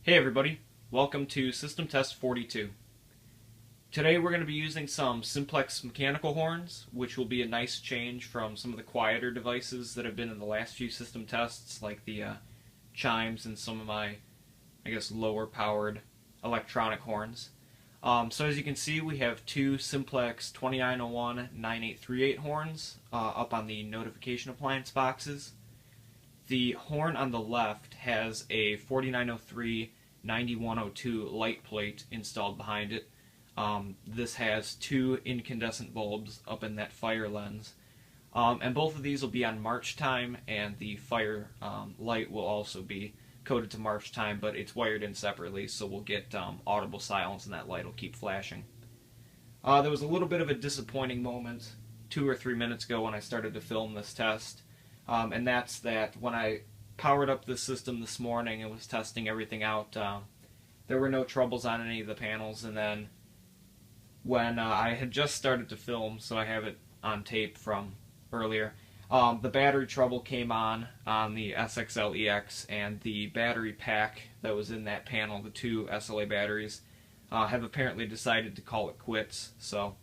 Hey everybody, welcome to System Test 42. Today we're going to be using some Simplex mechanical horns, which will be a nice change from some of the quieter devices that have been in the last few system tests, like the chimes and some of my, lower powered electronic horns. So as you can see, we have two Simplex 2901-9838 horns up on the notification appliance boxes. The horn on the left has a 4903-9102 light plate installed behind it. This has two incandescent bulbs up in that fire lens. And both of these will be on march time, and the fire light will also be coded to march time, but it's wired in separately, so we'll get audible silence and that light will keep flashing. There was a little bit of a disappointing moment 2 or 3 minutes ago when I started to film this test. And that's that when I powered up the system this morning and was testing everything out, there were no troubles on any of the panels, and then when I had just started to film, so I have it on tape from earlier, the battery trouble came on the SXL-EX, and the battery pack that was in that panel, the two SLA batteries, have apparently decided to call it quits, so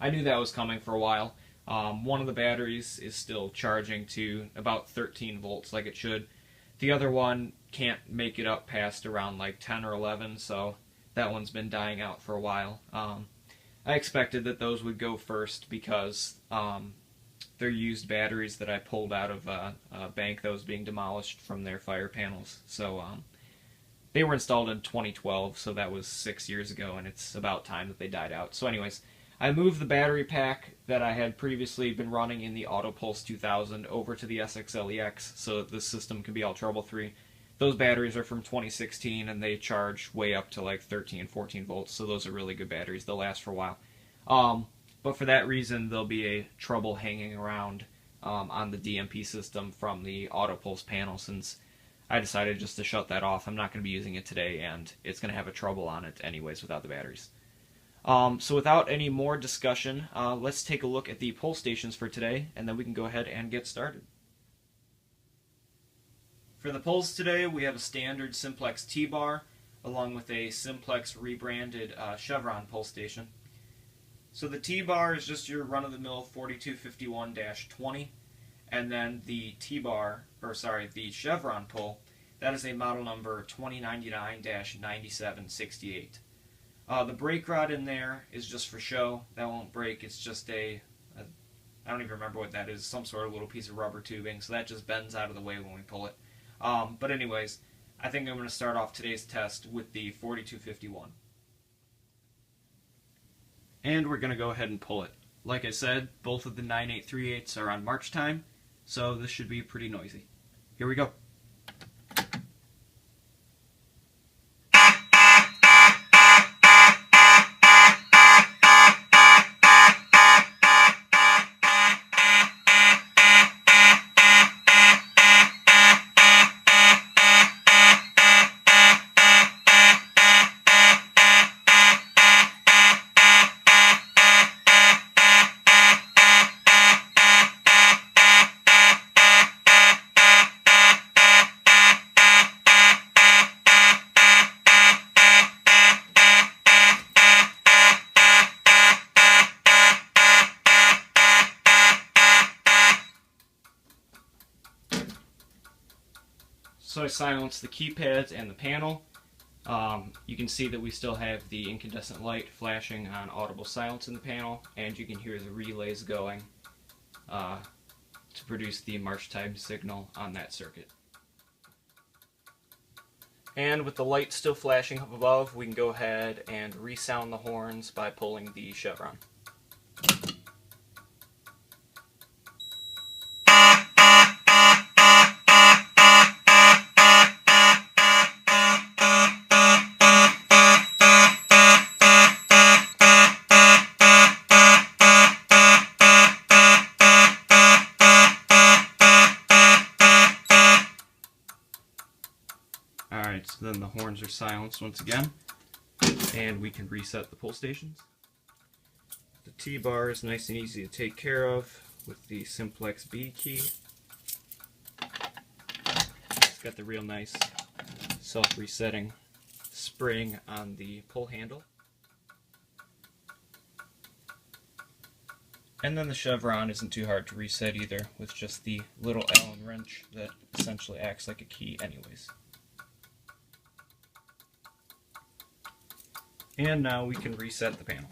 I knew that was coming for a while. One of the batteries is still charging to about 13 volts like it should. The other one can't make it up past around like 10 or 11, so that one's been dying out for a while. I expected that those would go first because they're used batteries that I pulled out of a bank that was being demolished from their fire panels. So they were installed in 2012, so that was 6 years ago, and it's about time that they died out. So anyways, I moved the battery pack that I had previously been running in the AutoPulse 2000 over to the SXL-EX so that the system can be all trouble-free. Those batteries are from 2016 and they charge way up to like 13 and 14 volts, so those are really good batteries. They'll last for a while. But for that reason, there'll be a trouble hanging around on the DMP system from the AutoPulse panel, since I decided just to shut that off. I'm not going to be using it today, and it's going to have a trouble on it anyways without the batteries. So without any more discussion, let's take a look at the pull stations for today, and then we can go ahead and get started. For the pulls today, we have a standard Simplex T-bar, along with a Simplex rebranded Chevron pull station. So the T-bar is just your run-of-the-mill 4251-20, and then the the Chevron pull, that is a model number 2099-9768. The brake rod in there is just for show. That won't break. It's just I don't even remember what that is, some sort of little piece of rubber tubing, so that just bends out of the way when we pull it. But anyways, I think I'm going to start off today's test with the 4251. And we're going to go ahead and pull it. Like I said, both of the 9838s are on march time, so this should be pretty noisy. Here we go. So I silenced the keypads and the panel. You can see that we still have the incandescent light flashing on audible silence in the panel, and you can hear the relays going to produce the march time signal on that circuit. And with the light still flashing up above, we can go ahead and resound the horns by pulling the chevron. Alright, so then the horns are silenced once again, and we can reset the pull stations. The T-bar is nice and easy to take care of with the Simplex B key. It's got the real nice self-resetting spring on the pull handle. And then the chevron isn't too hard to reset either, with just the little Allen wrench that essentially acts like a key anyways. And now we can reset the panel.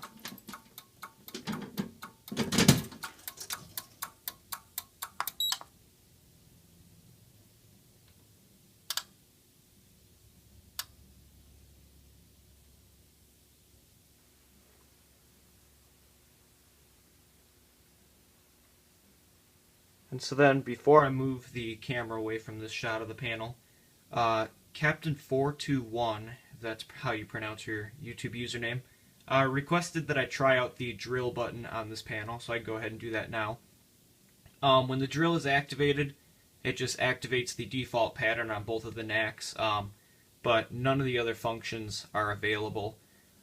And so then, before I move the camera away from this shot of the panel, Captain421, if that's how you pronounce your YouTube username, requested that I try out the drill button on this panel, so I'd go ahead and do that now. When the drill is activated, it just activates the default pattern on both of the knacks, but none of the other functions are available.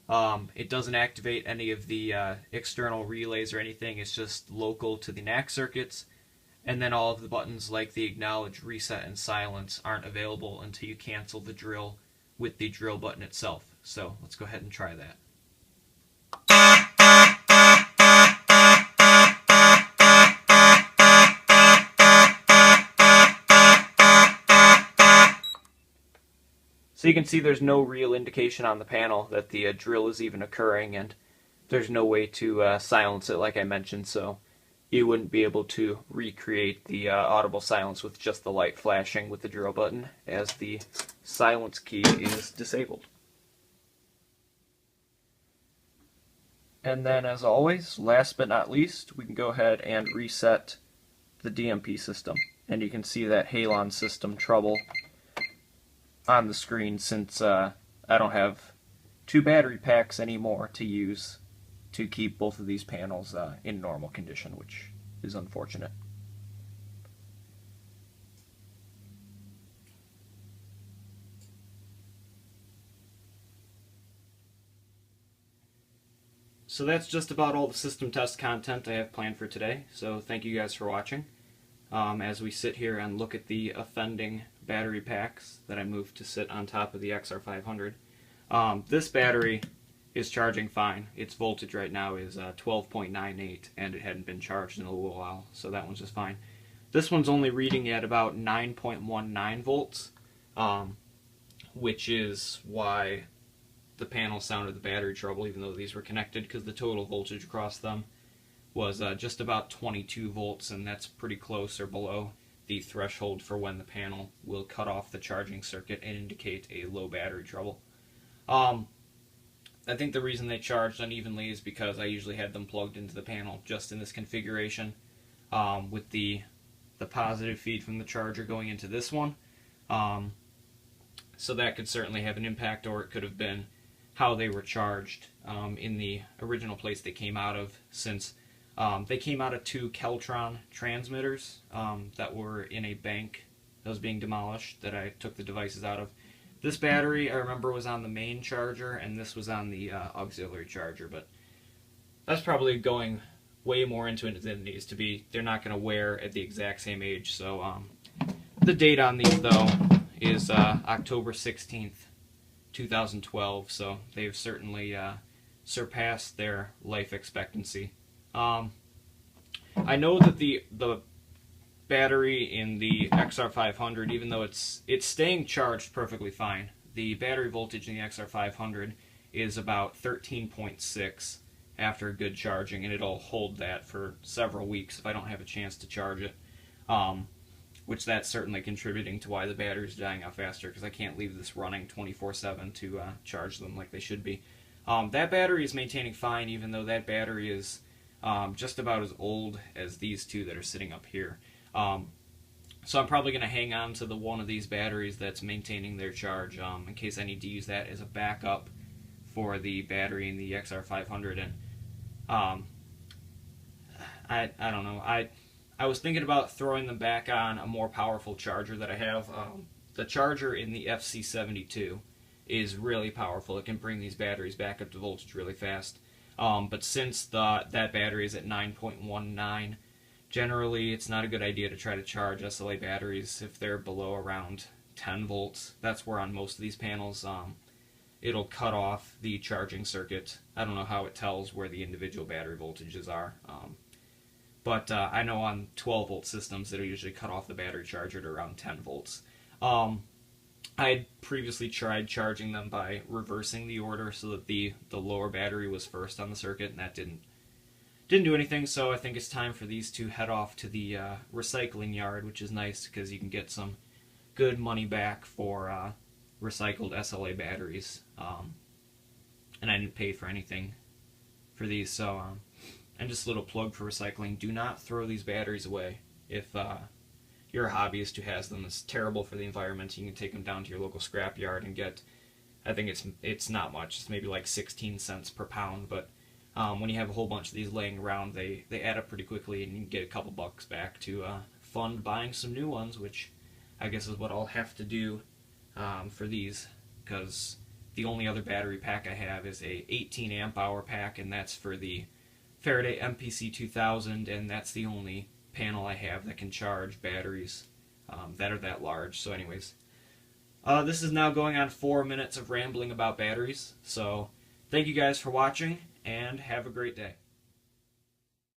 It doesn't activate any of the external relays or anything, it's just local to the knack circuits. And then all of the buttons like the acknowledge, reset, and silence aren't available until you cancel the drill with the drill button itself. So let's go ahead and try that. So you can see there's no real indication on the panel that the drill is even occurring, and there's no way to silence it like I mentioned, so you wouldn't be able to recreate the audible silence with just the light flashing with the drill button, as the silence key is disabled. And then, as always, last but not least, we can go ahead and reset the DMP system. And you can see that Halon system trouble on the screen, since I don't have 2 battery packs anymore to use to keep both of these panels in normal condition, which is unfortunate. So that's just about all the system test content I have planned for today, so thank you guys for watching. As we sit here and look at the offending battery packs that I moved to sit on top of the XR500, this battery is charging fine. Its voltage right now is 12.98, and it hadn't been charged in a little while, so that one's just fine. This one's only reading at about 9.19 volts, which is why the panel sounded the battery trouble, even though these were connected, because the total voltage across them was just about 22 volts, and that's pretty close or below the threshold for when the panel will cut off the charging circuit and indicate a low battery trouble. I think the reason they charged unevenly is because I usually had them plugged into the panel just in this configuration, with the positive feed from the charger going into this one. So that could certainly have an impact, or it could have been how they were charged in the original place they came out of, since they came out of 2 Keltron transmitters that were in a bank that was being demolished that I took the devices out of. This battery, I remember, was on the main charger, and this was on the auxiliary charger, but that's probably going way more into it than it needs to be. They're not going to wear at the exact same age, so the date on these, though, is October 16th, 2012, so they've certainly surpassed their life expectancy. I know that the battery in the XR500, even though it's staying charged perfectly fine, the battery voltage in the XR500 is about 13.6 after good charging, and it'll hold that for several weeks if I don't have a chance to charge it, which that's certainly contributing to why the battery's dying out faster, because I can't leave this running 24/7 to charge them like they should be. That battery is maintaining fine, even though that battery is just about as old as these 2 that are sitting up here. So I'm probably going to hang on to the one of these batteries that's maintaining their charge in case I need to use that as a backup for the battery in the XR500. And I don't know. I was thinking about throwing them back on a more powerful charger that I have. The charger in the FC72 is really powerful. It can bring these batteries back up to voltage really fast. But since that battery is at 9.19, generally it's not a good idea to try to charge SLA batteries if they're below around 10 volts. That's where on most of these panels it'll cut off the charging circuit. I don't know how it tells where the individual battery voltages are, but I know on 12 volt systems it'll usually cut off the battery charger at around 10 volts. I had previously tried charging them by reversing the order so that the lower battery was first on the circuit, and that didn't do anything. So I think it's time for these to head off to the recycling yard, which is nice because you can get some good money back for recycled SLA batteries, and I didn't pay for anything for these. So and just a little plug for recycling: do not throw these batteries away. If you're a hobbyist who has them, it's terrible for the environment. You can take them down to your local scrap yard and get, I think it's not much, it's maybe like 16 cents per pound, but when you have a whole bunch of these laying around, they add up pretty quickly, and you can get a couple bucks back to fund buying some new ones, which I guess is what I'll have to do for these, because the only other battery pack I have is a 18 amp hour pack, and that's for the Faraday MPC 2000, and that's the only panel I have that can charge batteries that are that large. So anyways, this is now going on 4 minutes of rambling about batteries, so thank you guys for watching, and have a great day.